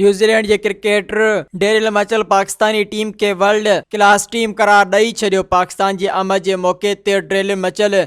New Zealand جے cricketer Darrell مچل Pakistani team کے world class team قرار ڈئی چھڈیو. پاکستان جی آمد جے موقع تے ڈیرل مچل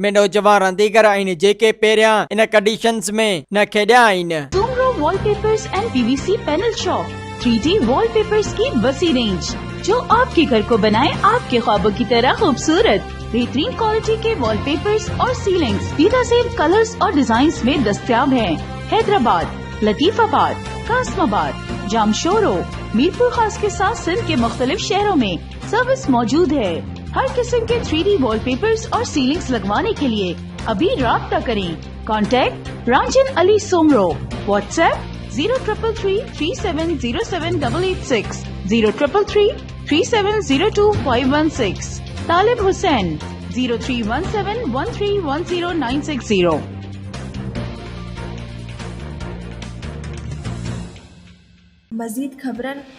میں نوجوان راندیگر آئین جے پیریاں ان کنڈیشنز میں نہ کھیڈیا آئین. Soomro wall papers and P V C panel shop 3D wall papers کی وسیع رینج جو آپ کے گھر کو بنائے آپ کے خوابوں کی طرح خوبصورت. بہترین کوالٹی کے وال پیپرز اور سیلنگز دیدہ زیب کلرز اور ڈیزائنز میں دستیاب ہیں. حیدرآباد، لطیف آباد، قاسم آباد، جامشورو، میرپور خاص کے ساتھ سندھ کے مختلف شہروں میں سروس موجود ہے. ہر قسم کے 3D وال پیپرز اور سیلنگز لگوانے کے لیے ابھی رابطہ کریں. کانٹیکٹ رانجن علی سومرو. واٹس ایپ 0333370786 03333702 طالب حسین 0317131090. مزید خبرن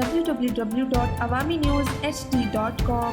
www.awamiNewsHD.com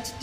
HD.